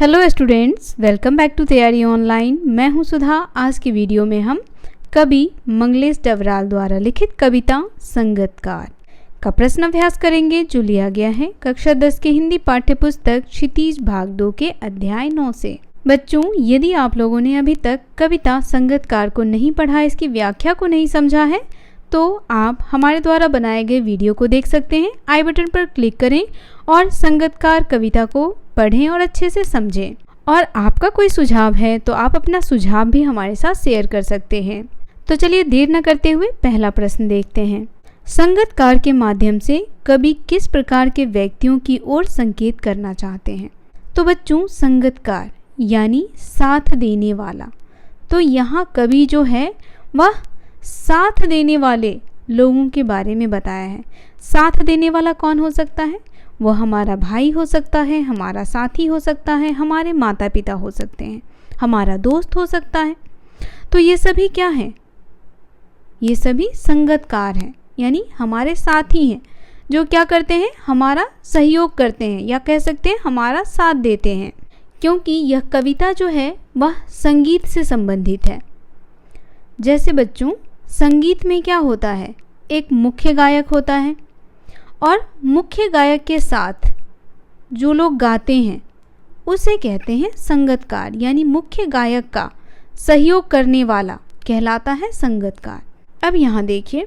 Hello students, welcome back to Tayyari online. मैं हूं सुधा। आज की वीडियो में हम कवि मंगलेश डबराल द्वारा लिखित कविता संगतकार का प्रश्न अभ्यास करेंगे, जो लिया गया है कक्षा 10 के हिंदी पाठ्यपुस्तक क्षितिज भाग 2 के अध्याय 9 से। बच्चों, यदि आप लोगों ने अभी तक कविता संगतकार को नहीं पढ़ा, इसकी व्याख्या को नहीं समझा है, तो आप हमारे द्वारा बनाए गए वीडियो को देख सकते हैं। आई बटन पर क्लिक करें और संगतकार कविता को पढ़ें और अच्छे से समझें। और आपका कोई सुझाव है तो आप अपना सुझाव भी हमारे साथ शेयर कर सकते हैं। तो चलिए देर न करते हुए पहला प्रश्न देखते हैं। संगतकार के माध्यम से कवि किस प्रकार के व्यक्तियों की ओर संकेत करना चाहते हैं? तो बच्चों, संगतकार यानी साथ देने वाला। तो यहाँ कवि जो है वह साथ देने वाले लोगों के बारे में बताया है। साथ देने वाला कौन हो सकता है? वो हमारा भाई हो सकता है, हमारा साथी हो सकता है, हमारे माता पिता हो सकते हैं, हमारा दोस्त हो सकता है। तो ये सभी क्या हैं? ये सभी संगतकार हैं, यानी हमारे साथी हैं जो क्या करते हैं? हमारा सहयोग करते हैं, या कह सकते हैं हमारा साथ देते हैं। क्योंकि यह कविता जो है वह संगीत से संबंधित है। जैसे बच्चों, संगीत में क्या होता है? एक मुख्य गायक होता है और मुख्य गायक के साथ जो लोग गाते हैं उसे कहते हैं संगतकार, यानी मुख्य गायक का सहयोग करने वाला कहलाता है संगतकार। अब यहाँ देखिए,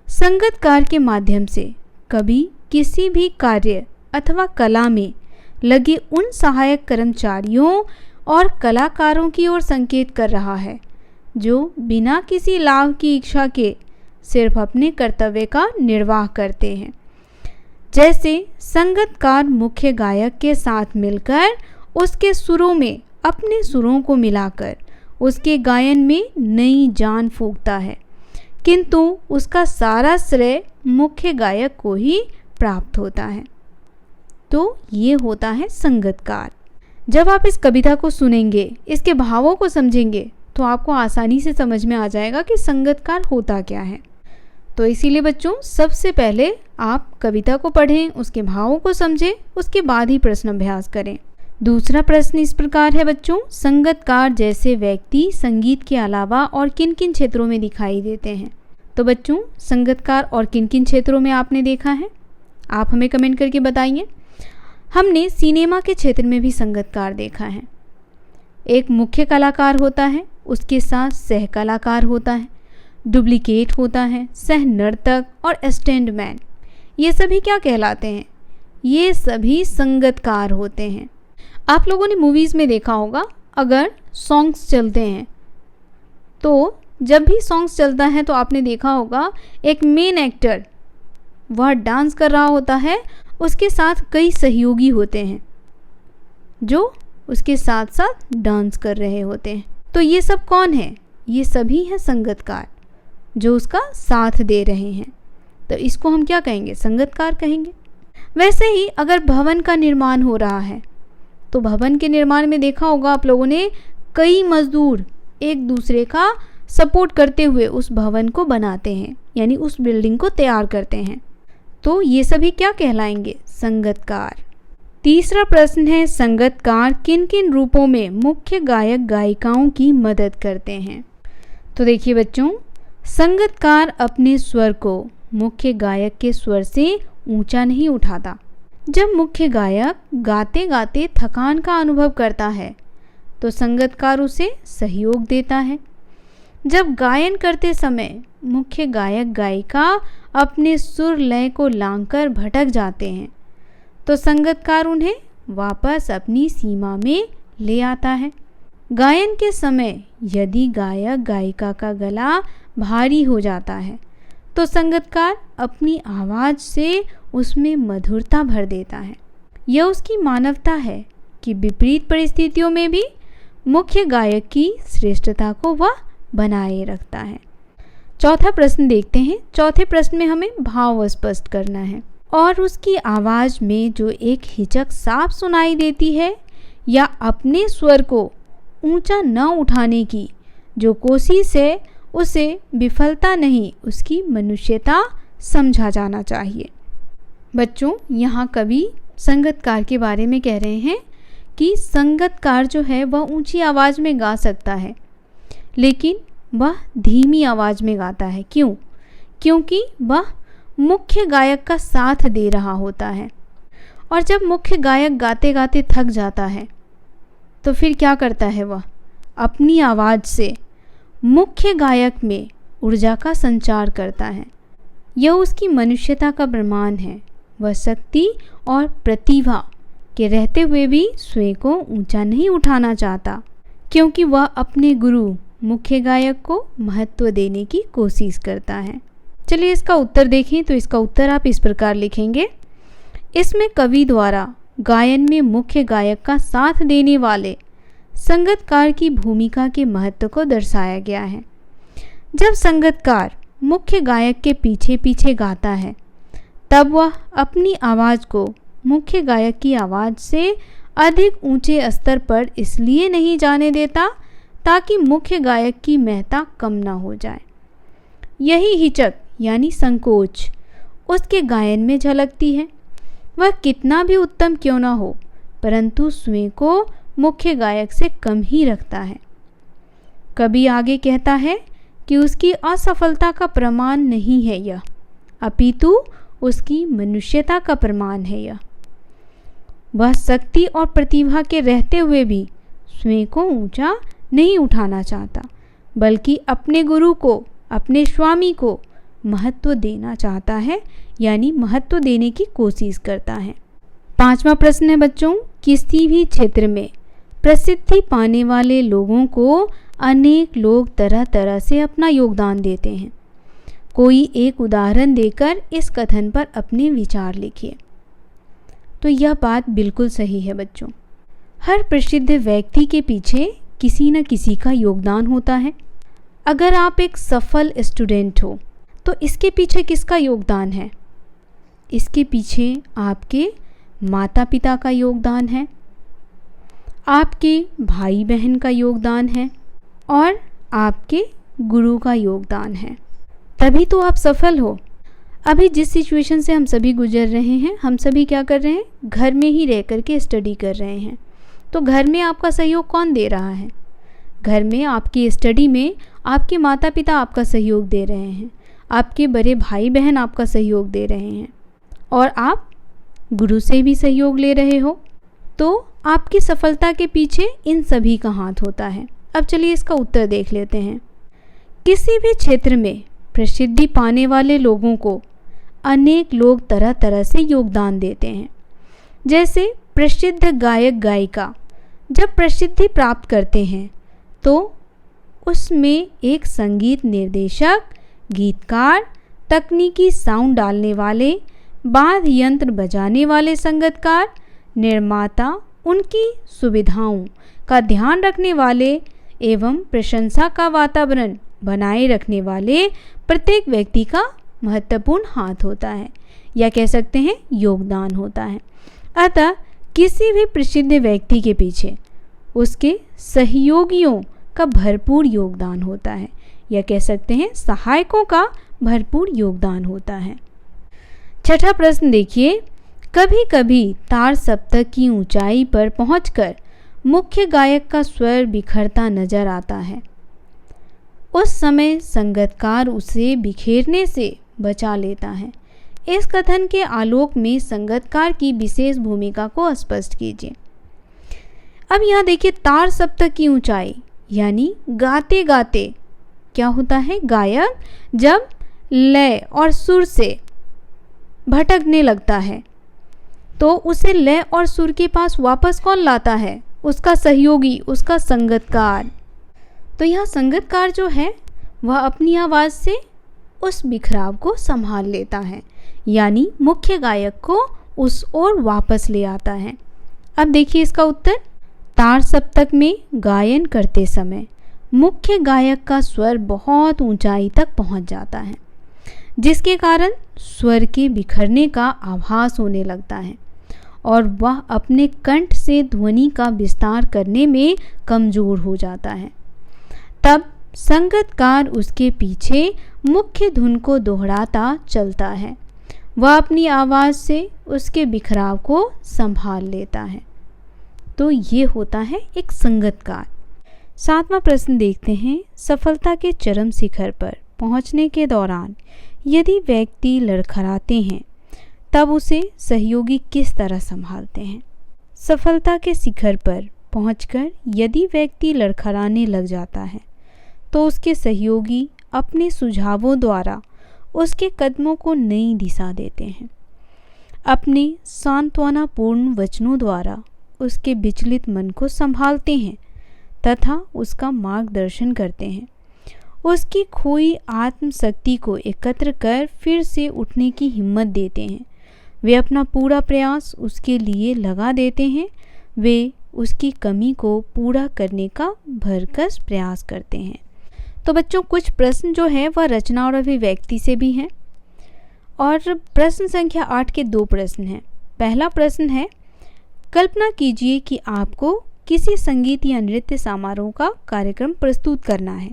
संगतकार के माध्यम से कवि किसी भी कार्य अथवा कला में लगे उन सहायक कर्मचारियों और कलाकारों की ओर संकेत कर रहा है जो बिना किसी लाभ की इच्छा के सिर्फ अपने कर्तव्य का निर्वाह करते हैं। जैसे संगतकार मुख्य गायक के साथ मिलकर उसके सुरों में अपने सुरों को मिलाकर उसके गायन में नई जान फूंकता है, किंतु उसका सारा श्रेय मुख्य गायक को ही प्राप्त होता है। तो ये होता है संगतकार। जब आप इस कविता को सुनेंगे, इसके भावों को समझेंगे, तो आपको आसानी से समझ में आ जाएगा कि संगतकार होता क्या है। तो इसीलिए बच्चों, सबसे पहले आप कविता को पढ़ें, उसके भावों को समझें, उसके बाद ही प्रश्न अभ्यास करें। दूसरा प्रश्न इस प्रकार है बच्चों, संगतकार जैसे व्यक्ति संगीत के अलावा और किन किन क्षेत्रों में दिखाई देते हैं? तो बच्चों, संगतकार और किन किन क्षेत्रों में आपने देखा है, आप हमें कमेंट करके बताइए। हमने सिनेमा के क्षेत्र में भी संगतकार देखा है। एक मुख्य कलाकार होता है, उसके साथ सह कलाकार होता है, डुप्लीकेट होता है, सह नर्तक और स्टैंडमैन। ये सभी क्या कहलाते हैं? ये सभी संगतकार होते हैं। आप लोगों ने मूवीज़ में देखा होगा, अगर सॉन्ग्स चलते हैं तो जब भी सॉन्ग्स चलता है तो आपने देखा होगा एक मेन एक्टर वह डांस कर रहा होता है, उसके साथ कई सहयोगी होते हैं जो उसके साथ साथ डांस कर रहे होते हैं। तो ये सब कौन है? ये सभी हैं संगतकार जो उसका साथ दे रहे हैं। तो इसको हम क्या कहेंगे? संगतकार कहेंगे। वैसे ही अगर भवन का निर्माण हो रहा है तो भवन के निर्माण में देखा होगा आप लोगों ने, कई मजदूर एक दूसरे का सपोर्ट करते हुए उस भवन को बनाते हैं, यानी उस बिल्डिंग को तैयार करते हैं। तो ये सभी क्या कहलाएंगे? संगतकार। तीसरा प्रश्न है, संगतकार किन किन रूपों में मुख्य गायक गायिकाओं की मदद करते हैं? तो देखिए बच्चों, संगतकार अपने स्वर को मुख्य गायक के स्वर से ऊंचा नहीं उठाता। जब मुख्य गायक गाते गाते थकान का अनुभव करता है तो संगतकार उसे सहयोग देता है। जब गायन करते समय मुख्य गायक गायिका अपने सुर लय को लांघकर भटक जाते हैं तो संगतकार उन्हें वापस अपनी सीमा में ले आता है। गायन के समय यदि गायक गायिका का गला भारी हो जाता है तो संगतकार अपनी आवाज़ से उसमें मधुरता भर देता है। यह उसकी मानवता है कि विपरीत परिस्थितियों में भी मुख्य गायक की श्रेष्ठता को वह बनाए रखता है। चौथा प्रश्न देखते हैं। चौथे प्रश्न में हमें भाव स्पष्ट करना है और उसकी आवाज़ में जो एक हिचक साफ सुनाई देती है या अपने स्वर को ऊंचा न उठाने की जो कोशिश है, उसे विफलता नहीं, उसकी मनुष्यता समझा जाना चाहिए। बच्चों, यहाँ कवि संगतकार के बारे में कह रहे हैं कि संगतकार जो है वह ऊंची आवाज़ में गा सकता है, लेकिन वह धीमी आवाज़ में गाता है। क्यों? क्योंकि वह मुख्य गायक का साथ दे रहा होता है। और जब मुख्य गायक गाते गाते थक जाता है तो फिर क्या करता है? वह अपनी आवाज़ से मुख्य गायक में ऊर्जा का संचार करता है। यह उसकी मनुष्यता का प्रमाण है। वह शक्ति और प्रतिभा के रहते हुए भी स्वयं को ऊंचा नहीं उठाना चाहता, क्योंकि वह अपने गुरु मुख्य गायक को महत्व देने की कोशिश करता है। चलिए इसका उत्तर देखें। तो इसका उत्तर आप इस प्रकार लिखेंगे। इसमें कवि द्वारा गायन में मुख्य गायक का साथ देने वाले संगतकार की भूमिका के महत्व को दर्शाया गया है। जब संगतकार मुख्य गायक के पीछे पीछे गाता है तब वह अपनी आवाज़ को मुख्य गायक की आवाज़ से अधिक ऊंचे स्तर पर इसलिए नहीं जाने देता ताकि मुख्य गायक की महत्ता कम ना हो जाए। यही हिचक यानी संकोच उसके गायन में झलकती है। वह कितना भी उत्तम क्यों ना हो, परंतु स्वयं को मुख्य गायक से कम ही रखता है। कवि आगे कहता है कि उसकी असफलता का प्रमाण नहीं है यह, अपितु उसकी मनुष्यता का प्रमाण है यह। वह शक्ति और प्रतिभा के रहते हुए भी स्वयं को ऊंचा नहीं उठाना चाहता, बल्कि अपने गुरु को, अपने स्वामी को महत्व देना चाहता है, यानी महत्व देने की कोशिश करता है। 5वां प्रश्न है बच्चों, किसी भी क्षेत्र में प्रसिद्धि पाने वाले लोगों को अनेक लोग तरह तरह से अपना योगदान देते हैं। कोई एक उदाहरण देकर इस कथन पर अपने विचार लिखिए। तो यह बात बिल्कुल सही है बच्चों। हर प्रसिद्ध व्यक्ति के पीछे किसी न किसी का योगदान होता है। अगर आप एक सफल स्टूडेंट हो तो इसके पीछे किसका योगदान है? इसके पीछे आपके माता पिता का योगदान है, आपके भाई बहन का योगदान है और आपके गुरु का योगदान है। तभी तो आप सफल हो। अभी जिस सिचुएशन से हम सभी गुजर रहे हैं, हम सभी क्या कर रहे हैं? घर में ही रह कर के स्टडी कर रहे हैं। तो घर में आपका सहयोग कौन दे रहा है? घर में आपकी स्टडी में आपके माता पिता आपका सहयोग दे रहे हैं, आपके बड़े भाई बहन आपका सहयोग दे रहे हैं और आप गुरु से भी सहयोग ले रहे हो। तो आपकी सफलता के पीछे इन सभी का हाथ होता है। अब चलिए इसका उत्तर देख लेते हैं। किसी भी क्षेत्र में प्रसिद्धि पाने वाले लोगों को अनेक लोग तरह तरह से योगदान देते हैं। जैसे प्रसिद्ध गायक गायिका जब प्रसिद्धि प्राप्त करते हैं तो उसमें एक संगीत निर्देशक, गीतकार, तकनीकी साउंड डालने वाले, वाद्य यंत्र बजाने वाले संगीतकार, निर्माता, उनकी सुविधाओं का ध्यान रखने वाले एवं प्रशंसा का वातावरण बनाए रखने वाले प्रत्येक व्यक्ति का महत्वपूर्ण हाथ होता है, या कह सकते हैं योगदान होता है। अतः किसी भी प्रसिद्ध व्यक्ति के पीछे उसके सहयोगियों का भरपूर योगदान होता है, या कह सकते हैं सहायकों का भरपूर योगदान होता है। 6ठा प्रश्न देखिए, कभी कभी तार सप्तक की ऊंचाई पर पहुंचकर मुख्य गायक का स्वर बिखरता नजर आता है। उस समय संगीतकार उसे बिखेरने से बचा लेता है। इस कथन के आलोक में संगीतकार की विशेष भूमिका को स्पष्ट कीजिए। अब यहाँ देखिए, तार सप्तक की ऊंचाई यानी गाते गाते क्या होता है? गायक जब लय और सुर से भटकने लगता है तो उसे लय और सुर के पास वापस कौन लाता है? उसका सहयोगी, उसका संगीतकार। तो यहाँ संगीतकार जो है वह अपनी आवाज़ से उस बिखराव को संभाल लेता है, यानी मुख्य गायक को उस ओर वापस ले आता है। अब देखिए इसका उत्तर। तार सप्तक में गायन करते समय मुख्य गायक का स्वर बहुत ऊंचाई तक पहुंच जाता है, जिसके कारण स्वर के बिखरने का आभास होने लगता है और वह अपने कंठ से ध्वनि का विस्तार करने में कमज़ोर हो जाता है। तब संगीतकार उसके पीछे मुख्य धुन को दोहराता चलता है। वह अपनी आवाज़ से उसके बिखराव को संभाल लेता है। तो ये होता है एक संगतकार। 7वां प्रश्न देखते हैं, सफलता के चरम शिखर पर पहुंचने के दौरान यदि व्यक्ति लड़खड़ाते हैं तब उसे सहयोगी किस तरह संभालते हैं। सफलता के शिखर पर पहुंचकर यदि व्यक्ति लड़खड़ाने लग जाता है तो उसके सहयोगी अपने सुझावों द्वारा उसके कदमों को नई दिशा देते हैं। अपने सांत्वनापूर्ण वचनों द्वारा उसके विचलित मन को संभालते हैं तथा उसका मार्गदर्शन करते हैं। उसकी खोई आत्मशक्ति को एकत्र कर फिर से उठने की हिम्मत देते हैं। वे अपना पूरा प्रयास उसके लिए लगा देते हैं। वे उसकी कमी को पूरा करने का भरकस प्रयास करते हैं। तो बच्चों, कुछ प्रश्न जो है वह रचना और अभिव्यक्ति से भी हैं। और प्रश्न संख्या 8 के 2 प्रश्न हैं। पहला प्रश्न है, कल्पना कीजिए कि आपको किसी संगीत या नृत्य समारोह का कार्यक्रम प्रस्तुत करना है,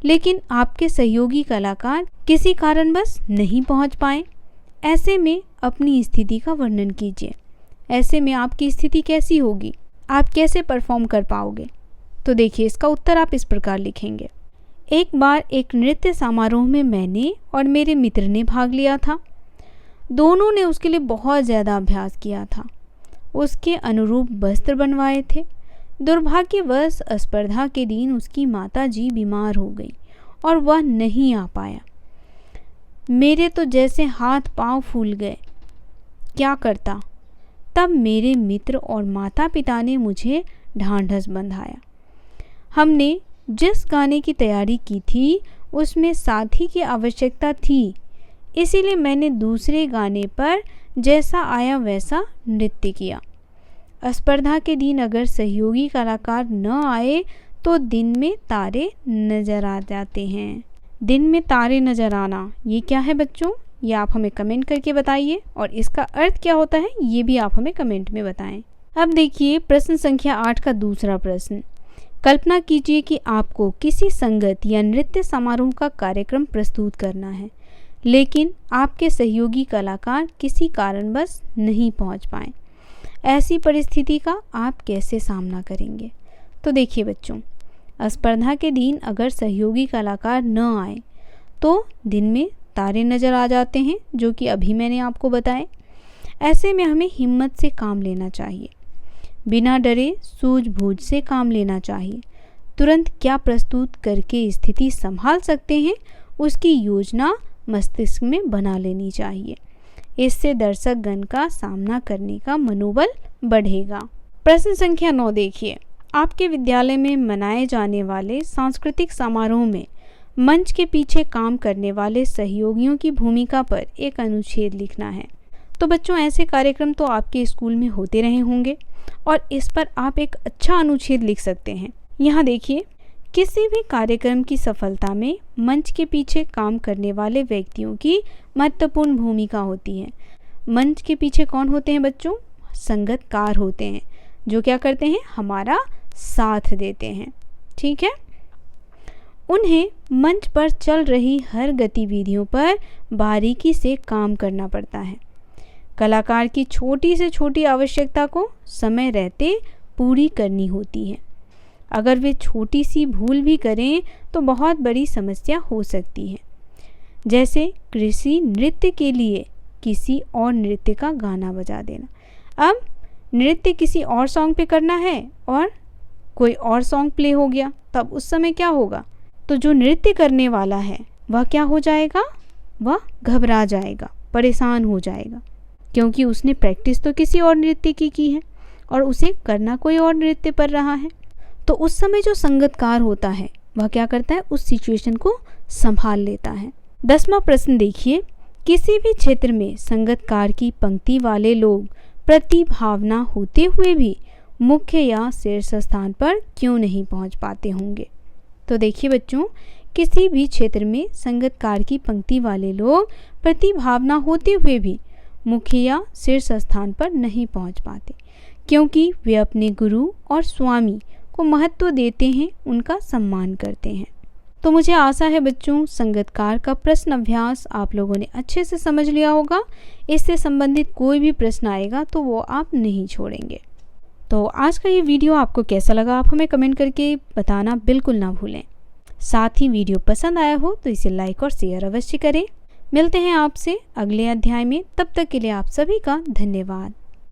लेकिन आपके सहयोगी कलाकार किसी कारणवश नहीं पहुंच पाए। ऐसे में अपनी स्थिति का वर्णन कीजिए। ऐसे में आपकी स्थिति कैसी होगी, आप कैसे परफॉर्म कर पाओगे। तो देखिए, इसका उत्तर आप इस प्रकार लिखेंगे। एक बार एक नृत्य समारोह में मैंने और मेरे मित्र ने भाग लिया था। दोनों ने उसके लिए बहुत ज़्यादा अभ्यास किया था, उसके अनुरूप वस्त्र बनवाए थे। दुर्भाग्यवश स्पर्धा के दिन उसकी माताजी बीमार हो गई और वह नहीं आ पाया। मेरे तो जैसे हाथ पांव फूल गए। क्या करता? तब मेरे मित्र और माता पिता ने मुझे ढांढस बंधाया। हमने जिस गाने की तैयारी की थी उसमें साथी की आवश्यकता थी, इसीलिए मैंने दूसरे गाने पर जैसा आया वैसा नृत्य किया। स्पर्धा के दिन अगर सहयोगी कलाकार न आए तो दिन में तारे नज़र आ जाते हैं। दिन में तारे नज़र आना, ये क्या है बच्चों? ये आप हमें कमेंट करके बताइए, और इसका अर्थ क्या होता है ये भी आप हमें कमेंट में बताएं। अब देखिए प्रश्न संख्या 8 का दूसरा प्रश्न। कल्पना कीजिए कि आपको किसी संगीत या नृत्य समारोह का कार्यक्रम प्रस्तुत करना है, लेकिन आपके सहयोगी कलाकार किसी कारणवश नहीं पहुंच पाए। ऐसी परिस्थिति का आप कैसे सामना करेंगे? तो देखिए बच्चों, स्पर्धा के दिन अगर सहयोगी कलाकार न आए तो दिन में तारे नज़र आ जाते हैं, जो कि अभी मैंने आपको बताए। ऐसे में हमें हिम्मत से काम लेना चाहिए, बिना डरे सूझबूझ से काम लेना चाहिए। तुरंत क्या प्रस्तुत करके स्थिति संभाल सकते हैं उसकी योजना मस्तिष्क में बना लेनी चाहिए। इससे दर्शक गण का सामना करने का मनोबल बढ़ेगा। प्रश्न संख्या 9 देखिए, आपके विद्यालय में मनाए जाने वाले सांस्कृतिक समारोह में मंच के पीछे काम करने वाले सहयोगियों की भूमिका पर एक अनुच्छेद लिखना है। तो बच्चों, ऐसे कार्यक्रम तो आपके स्कूल में होते रहे होंगे और इस पर आप एक अच्छा अनुच्छेद लिख सकते हैं। यहाँ देखिए, किसी भी कार्यक्रम की सफलता में मंच के पीछे काम करने वाले व्यक्तियों की महत्वपूर्ण भूमिका होती है। मंच के पीछे कौन होते हैं बच्चों? संगीतकार होते हैं, जो क्या करते हैं? हमारा साथ देते हैं। ठीक है, उन्हें मंच पर चल रही हर गतिविधियों पर बारीकी से काम करना पड़ता है। कलाकार की छोटी से छोटी आवश्यकता को समय रहते पूरी करनी होती है। अगर वे छोटी सी भूल भी करें तो बहुत बड़ी समस्या हो सकती है। जैसे कृषि नृत्य के लिए किसी और नृत्य का गाना बजा देना। अब नृत्य किसी और सॉन्ग पे करना है और कोई और सॉन्ग प्ले हो गया, तब उस समय क्या होगा? तो जो नृत्य करने वाला है वह क्या हो जाएगा? वह घबरा जाएगा, परेशान हो जाएगा, क्योंकि उसने प्रैक्टिस तो किसी और नृत्य की है और उसे करना कोई और नृत्य पर रहा है। तो उस समय जो संगीतकार होता है वह क्या करता है? उस सिचुएशन को संभाल लेता है। 10वां प्रश्न देखिए, किसी भी क्षेत्र में संगीतकार की पंक्ति वाले लोग प्रतिभावना होते हुए भी मुख्य या शीर्ष स्थान पर क्यों नहीं पहुंच पाते होंगे? तो देखिए बच्चों, किसी भी क्षेत्र में संगीतकार की पंक्ति वाले लोग प्रतिभावना होते हुए भी मुख्य या शीर्ष स्थान पर नहीं पहुंच पाते, क्योंकि वे अपने गुरु और स्वामी को महत्व देते हैं, उनका सम्मान करते हैं। तो मुझे आशा है बच्चों, संगीतकार का प्रश्न अभ्यास आप लोगों ने अच्छे से समझ लिया होगा। इससे संबंधित कोई भी प्रश्न आएगा तो वो आप नहीं छोड़ेंगे। तो आज का ये वीडियो आपको कैसा लगा आप हमें कमेंट करके बताना बिल्कुल ना भूलें। साथ ही वीडियो पसंद आया हो तो इसे लाइक और शेयर अवश्य करें। मिलते हैं आपसे अगले अध्याय में, तब तक के लिए आप सभी का धन्यवाद।